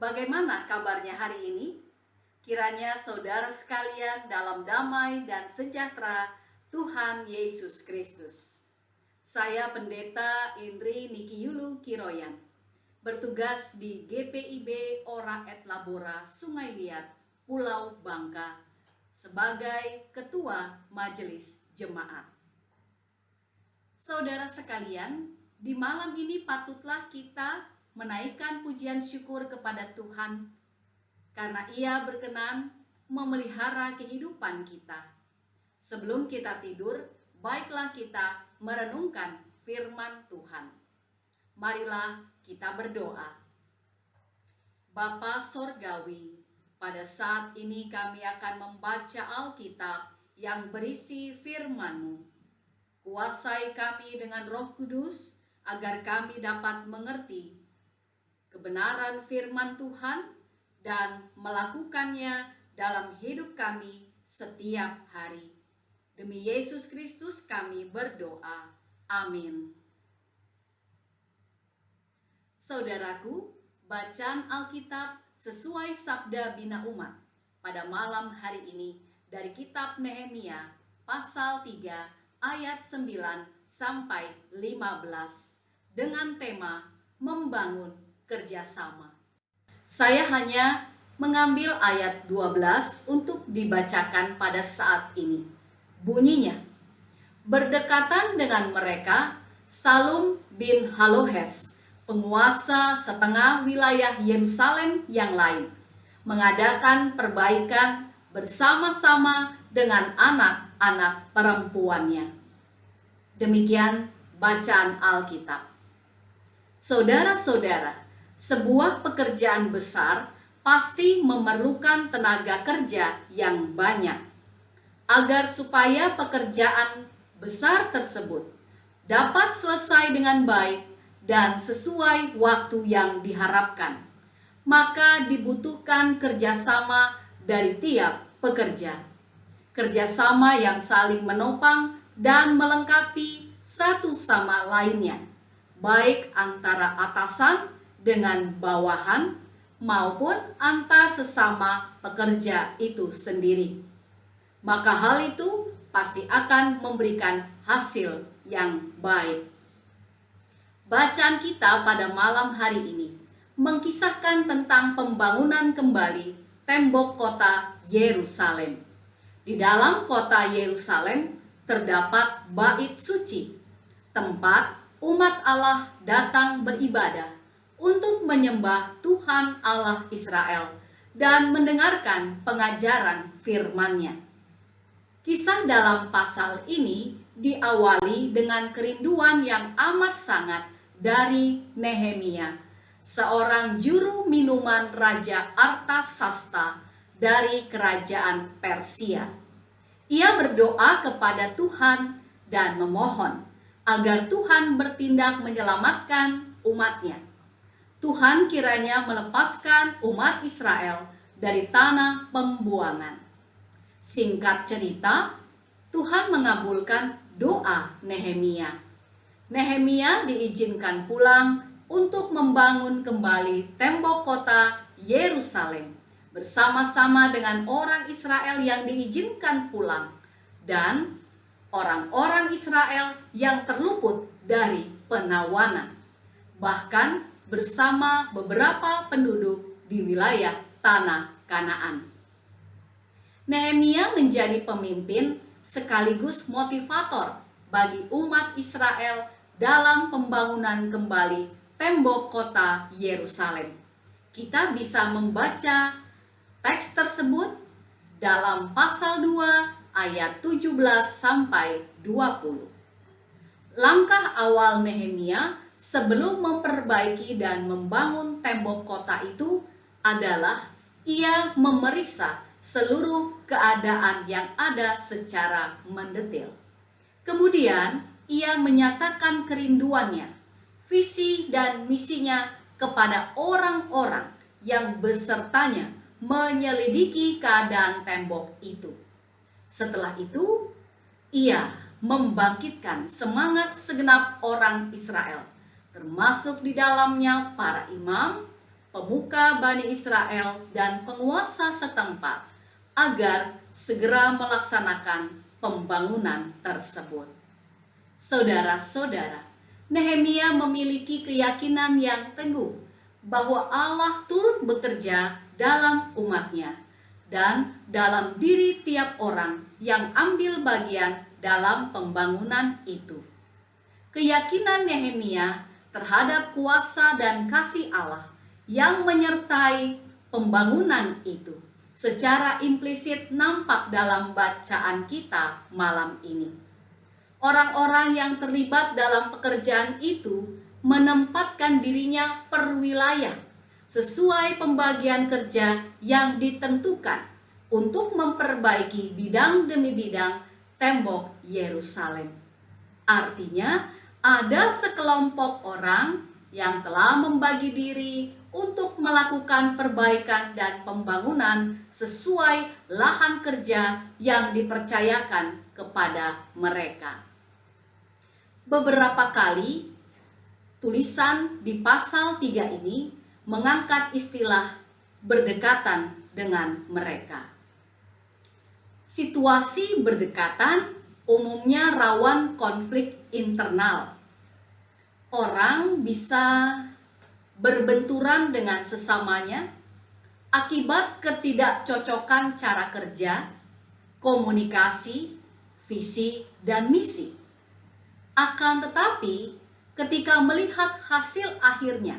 Bagaimana kabarnya hari ini? Kiranya saudara sekalian dalam damai dan sejahtera Tuhan Yesus Kristus. Saya Pendeta Indri Nikiyulu Kiroyan, bertugas di GPIB Ora et Labora Sungai Liat, Pulau Bangka, sebagai Ketua Majelis Jemaat. Saudara sekalian, di malam ini patutlah kita menaikkan pujian syukur kepada Tuhan karena Ia berkenan memelihara kehidupan kita. Sebelum kita tidur, baiklah kita merenungkan firman Tuhan. Marilah kita berdoa. Bapa Sorgawi, pada saat ini kami akan membaca Alkitab yang berisi firman-Mu. Kuasai kami dengan Roh Kudus agar kami dapat mengerti kebenaran firman Tuhan dan melakukannya dalam hidup kami setiap hari. Demi Yesus Kristus kami berdoa. Amin. Saudaraku, bacaan Alkitab sesuai sabda bina umat pada malam hari ini dari kitab Nehemia pasal 3 ayat 9 sampai 15 dengan tema membangun kerjasama. Saya hanya mengambil ayat 12 untuk dibacakan pada saat ini. Bunyinya, berdekatan dengan mereka, Salum bin Halohes, penguasa setengah wilayah Yerusalem yang lain, mengadakan perbaikan bersama-sama dengan anak-anak perempuannya. Demikian bacaan Alkitab. Saudara-saudara, sebuah pekerjaan besar pasti memerlukan tenaga kerja yang banyak. Agar supaya pekerjaan besar tersebut dapat selesai dengan baik dan sesuai waktu yang diharapkan, maka dibutuhkan kerjasama dari tiap pekerja. Kerjasama yang saling menopang dan melengkapi satu sama lainnya, baik antara atasan dengan bawahan maupun antar sesama pekerja itu sendiri. Maka hal itu pasti akan memberikan hasil yang baik. Bacaan kita pada malam hari ini mengkisahkan tentang pembangunan kembali tembok kota Yerusalem. Di dalam kota Yerusalem terdapat bait suci, tempat umat Allah datang beribadah untuk menyembah Tuhan Allah Israel dan mendengarkan pengajaran firman-Nya. Kisah dalam pasal ini diawali dengan kerinduan yang amat sangat dari Nehemia, seorang juru minuman Raja Artasasta dari kerajaan Persia. Ia berdoa kepada Tuhan dan memohon agar Tuhan bertindak menyelamatkan umatnya. Tuhan kiranya melepaskan umat Israel dari tanah pembuangan. Singkat cerita, Tuhan mengabulkan doa Nehemia. Nehemia diizinkan pulang untuk membangun kembali tembok kota Yerusalem bersama-sama dengan orang Israel yang diizinkan pulang dan orang-orang Israel yang terluput dari penawanan, bahkan bersama beberapa penduduk di wilayah tanah Kanaan. Nehemia menjadi pemimpin sekaligus motivator bagi umat Israel dalam pembangunan kembali tembok kota Yerusalem. Kita bisa membaca teks tersebut dalam pasal 2 ayat 17 sampai 20. Langkah awal Nehemia sebelum memperbaiki dan membangun tembok kota itu adalah ia memeriksa seluruh keadaan yang ada secara mendetail. Kemudian ia menyatakan kerinduannya, visi dan misinya kepada orang-orang yang besertanya menyelidiki keadaan tembok itu. Setelah itu, ia membangkitkan semangat segenap orang Israel, termasuk di dalamnya para imam, pemuka Bani Israel dan penguasa setempat agar segera melaksanakan pembangunan tersebut. Saudara-saudara, Nehemia memiliki keyakinan yang teguh bahwa Allah turut bekerja dalam umatnya dan dalam diri tiap orang yang ambil bagian dalam pembangunan itu. Keyakinan Nehemia terhadap kuasa dan kasih Allah yang menyertai pembangunan itu secara implisit nampak dalam bacaan kita malam ini. Orang-orang yang terlibat dalam pekerjaan itu menempatkan dirinya per wilayah sesuai pembagian kerja yang ditentukan untuk memperbaiki bidang demi bidang tembok Yerusalem. Artinya, ada sekelompok orang yang telah membagi diri untuk melakukan perbaikan dan pembangunan sesuai lahan kerja yang dipercayakan kepada mereka. Beberapa kali tulisan di pasal 3 ini mengangkat istilah berdekatan dengan mereka. Situasi berdekatan umumnya rawan konflik internal. Orang bisa berbenturan dengan sesamanya akibat ketidakcocokan cara kerja, komunikasi, visi, dan misi. Akan tetapi, ketika melihat hasil akhirnya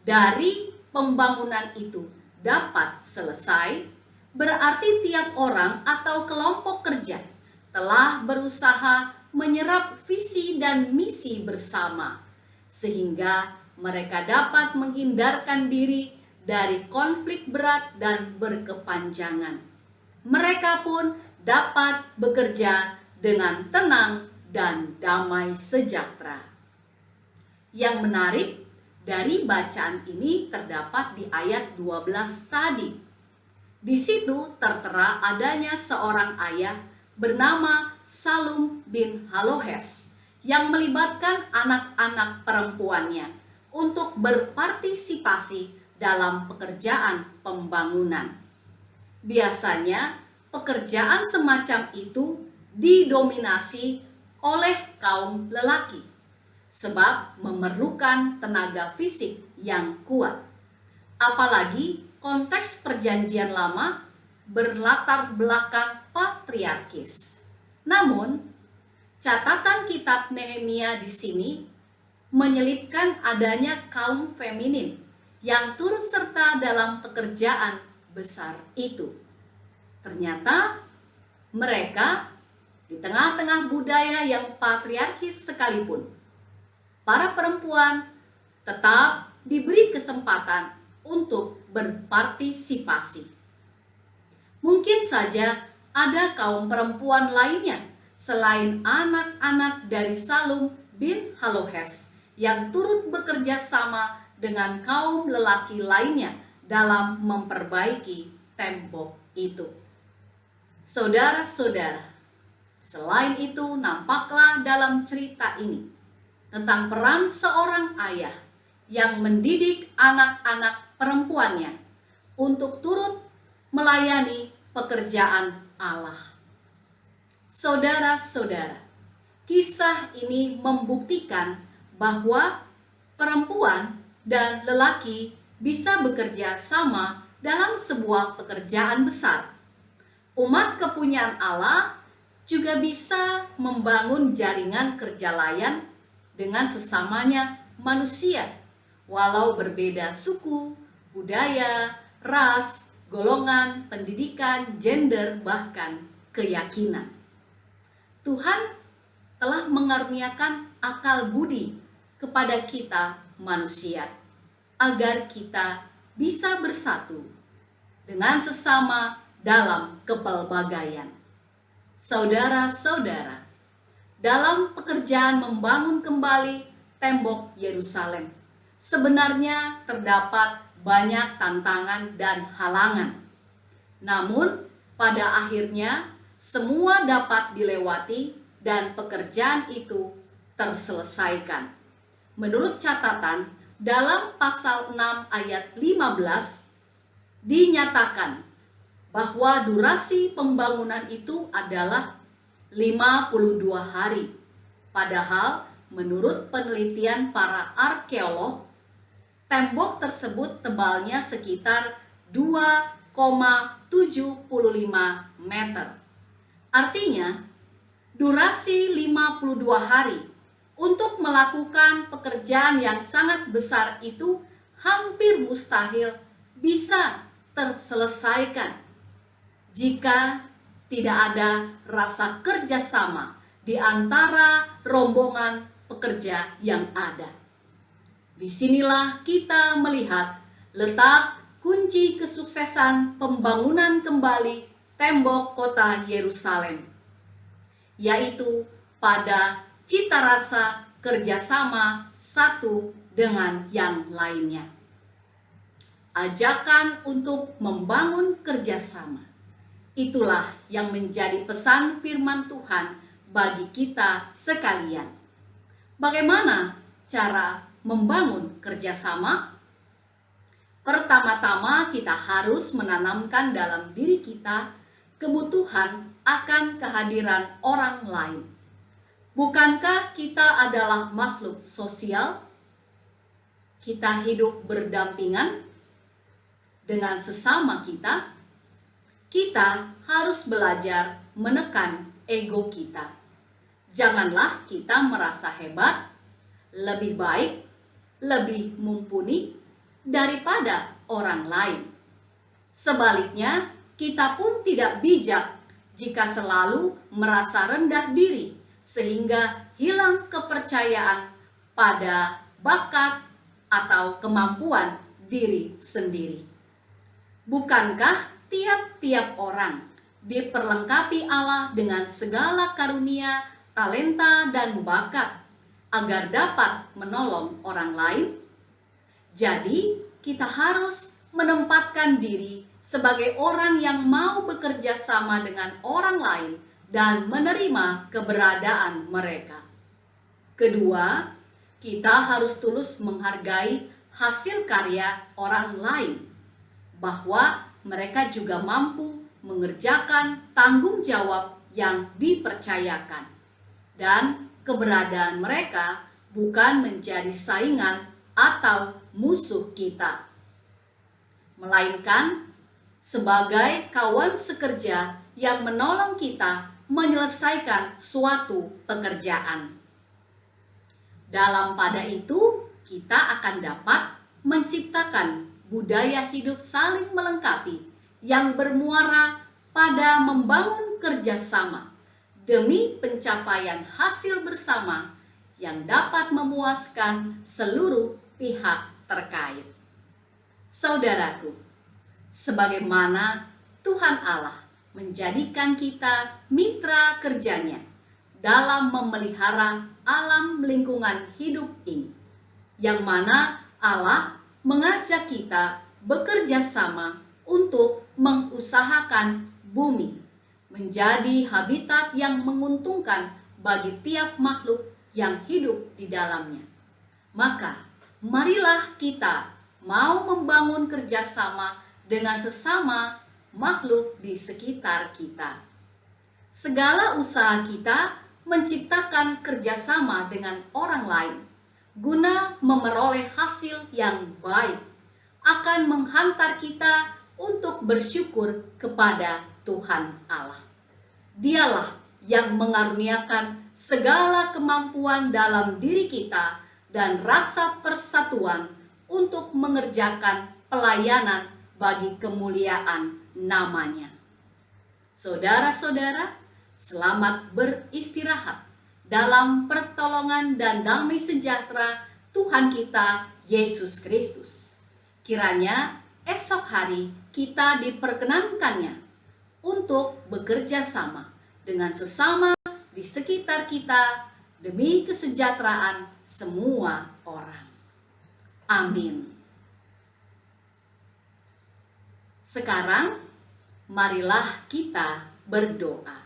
dari pembangunan itu dapat selesai, berarti tiap orang atau kelompok kerja telah berusaha menyerap visi dan misi bersama, sehingga mereka dapat menghindarkan diri dari konflik berat dan berkepanjangan. Mereka pun dapat bekerja dengan tenang dan damai sejahtera. Yang menarik dari bacaan ini terdapat di ayat 12 tadi. Di situ tertera adanya seorang ayah bernama Salum bin Halohes yang melibatkan anak-anak perempuannya untuk berpartisipasi dalam pekerjaan pembangunan. Biasanya pekerjaan semacam itu didominasi oleh kaum lelaki sebab memerlukan tenaga fisik yang kuat. Apalagi konteks perjanjian lama berlatar belakang patriarkis. Namun, catatan kitab Nehemia di sini menyelipkan adanya kaum feminin yang turut serta dalam pekerjaan besar itu. Ternyata mereka di tengah-tengah budaya yang patriarkis sekalipun, para perempuan tetap diberi kesempatan untuk berpartisipasi. Mungkin saja ada kaum perempuan lainnya selain anak-anak dari Salum bin Halohes yang turut bekerja sama dengan kaum lelaki lainnya dalam memperbaiki tembok itu. Saudara-saudara, selain itu nampaklah dalam cerita ini tentang peran seorang ayah yang mendidik anak-anak perempuannya untuk turut melayani pekerjaan Allah. Saudara-saudara, kisah ini membuktikan bahwa perempuan dan lelaki bisa bekerja sama dalam sebuah pekerjaan besar. Umat kepunyaan Allah juga bisa membangun jaringan kerja layan dengan sesamanya manusia, walau berbeda suku, budaya, ras, golongan, pendidikan, gender, bahkan keyakinan. Tuhan telah mengaruniakan akal budi kepada kita manusia agar kita bisa bersatu dengan sesama dalam kepelbagaian. Saudara-saudara, dalam pekerjaan membangun kembali tembok Yerusalem, sebenarnya terdapat banyak tantangan dan halangan. Namun, pada akhirnya semua dapat dilewati dan pekerjaan itu terselesaikan. Menurut catatan, dalam pasal 6 ayat 15 dinyatakan bahwa durasi pembangunan itu adalah 52 hari. Padahal menurut penelitian para arkeolog, tembok tersebut tebalnya sekitar 2,75 meter. Artinya, durasi 52 hari untuk melakukan pekerjaan yang sangat besar itu hampir mustahil bisa terselesaikan jika tidak ada rasa kerjasama di antara rombongan pekerja yang ada. Disinilah kita melihat letak kunci kesuksesan pembangunan kembali tembok kota Yerusalem, yaitu pada cita rasa kerjasama satu dengan yang lainnya. Ajakan untuk membangun kerjasama, itulah yang menjadi pesan firman Tuhan bagi kita sekalian. Bagaimana cara membangun kerjasama? Pertama-tama kita harus menanamkan dalam diri kita kebutuhan akan kehadiran orang lain. Bukankah kita adalah makhluk sosial? Kita hidup berdampingan dengan sesama kita. Kita harus belajar menekan ego kita. Janganlah kita merasa hebat, lebih baik, lebih mumpuni daripada orang lain. Sebaliknya, kita pun tidak bijak jika selalu merasa rendah diri sehingga hilang kepercayaan pada bakat atau kemampuan diri sendiri. Bukankah tiap-tiap orang diperlengkapi Allah dengan segala karunia, talenta, dan bakat agar dapat menolong orang lain? Jadi, kita harus menempatkan diri sebagai orang yang mau bekerja sama dengan orang lain dan menerima keberadaan mereka. Kedua, kita harus tulus menghargai hasil karya orang lain, bahwa mereka juga mampu mengerjakan tanggung jawab yang dipercayakan, dan keberadaan mereka bukan menjadi saingan atau musuh kita, melainkan sebagai kawan sekerja yang menolong kita menyelesaikan suatu pekerjaan. Dalam pada itu, kita akan dapat menciptakan budaya hidup saling melengkapi yang bermuara pada membangun kerjasama demi pencapaian hasil bersama yang dapat memuaskan seluruh pihak terkait. Saudaraku, sebagaimana Tuhan Allah menjadikan kita mitra kerjanya dalam memelihara alam lingkungan hidup ini, yang mana Allah mengajak kita bekerja sama untuk mengusahakan bumi menjadi habitat yang menguntungkan bagi tiap makhluk yang hidup di dalamnya. Maka, marilah kita mau membangun kerjasama dengan sesama makhluk di sekitar kita. Segala usaha kita menciptakan kerjasama dengan orang lain guna memperoleh hasil yang baik akan menghantar kita untuk bersyukur kepada Tuhan Allah. Dialah yang mengaruniakan segala kemampuan dalam diri kita dan rasa persatuan untuk mengerjakan pelayanan bagi kemuliaan namanya. Saudara-saudara, selamat beristirahat dalam pertolongan dan damai sejahtera Tuhan kita Yesus Kristus. Kiranya esok hari kita diperkenankannya untuk bekerja sama dengan sesama di sekitar kita demi kesejahteraan semua orang. Amin. Sekarang, marilah kita berdoa.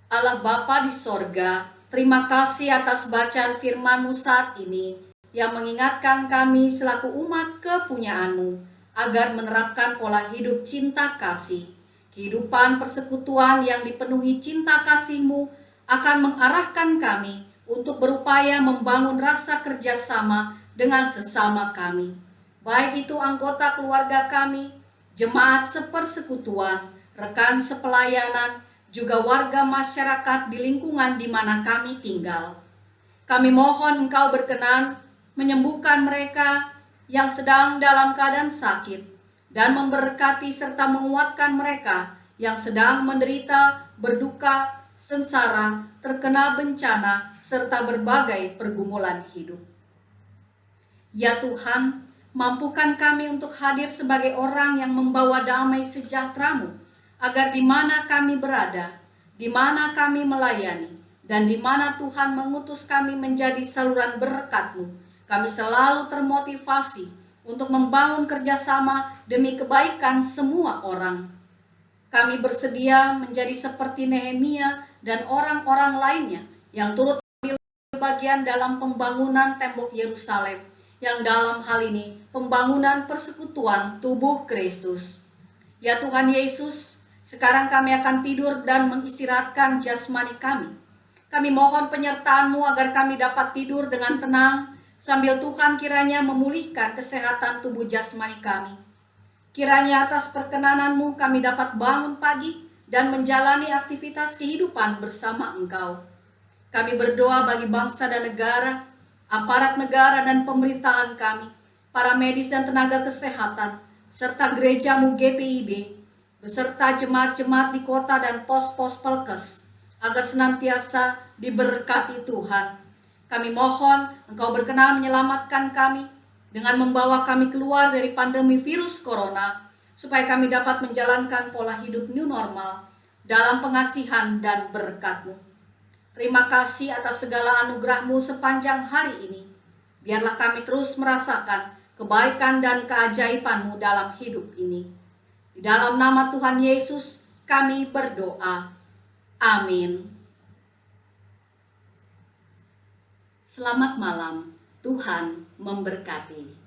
Allah Bapa di sorga, Terima kasih atas bacaan firman-Mu saat ini yang mengingatkan kami selaku umat kepunyaan-Mu agar menerapkan pola hidup cinta kasih. Kehidupan persekutuan yang dipenuhi cinta kasih-Mu akan mengarahkan kami untuk berupaya membangun rasa kerjasama dengan sesama kami. Baik itu anggota keluarga kami, jemaat sepersekutuan, rekan sepelayanan, juga warga masyarakat di lingkungan di mana kami tinggal. Kami mohon Engkau berkenan menyembuhkan mereka yang sedang dalam keadaan sakit dan memberkati serta menguatkan mereka yang sedang menderita, berduka, sengsara, terkena bencana, serta berbagai pergumulan hidup. Ya Tuhan, mampukan kami untuk hadir sebagai orang yang membawa damai sejahtera-Mu, agar di mana kami berada, di mana kami melayani, dan di mana Tuhan mengutus kami menjadi saluran berkat-Mu, kami selalu termotivasi untuk membangun kerjasama demi kebaikan semua orang. Kami bersedia menjadi seperti Nehemia dan orang-orang lainnya yang turut ambil bagian dalam pembangunan tembok Yerusalem, yang dalam hal ini pembangunan persekutuan tubuh Kristus. Ya Tuhan Yesus, sekarang kami akan tidur dan mengistirahatkan jasmani kami. Kami mohon penyertaan-Mu agar kami dapat tidur dengan tenang, sambil Tuhan kiranya memulihkan kesehatan tubuh jasmani kami. Kiranya atas perkenanan-Mu kami dapat bangun pagi dan menjalani aktivitas kehidupan bersama Engkau. Kami berdoa bagi bangsa dan negara, aparat negara dan pemerintahan kami, para medis dan tenaga kesehatan, serta gereja-Mu GPIB, beserta jemaat-jemaat di kota dan pos-pos Pelkes, agar senantiasa diberkati Tuhan. Kami mohon Engkau berkenan menyelamatkan kami dengan membawa kami keluar dari pandemi virus corona, supaya kami dapat menjalankan pola hidup new normal dalam pengasihan dan berkat-Mu. Terima kasih atas segala anugerah-Mu sepanjang hari ini. Biarlah kami terus merasakan kebaikan dan keajaiban-Mu dalam hidup ini. Di dalam nama Tuhan Yesus kami berdoa. Amin. Selamat malam. Tuhan memberkati.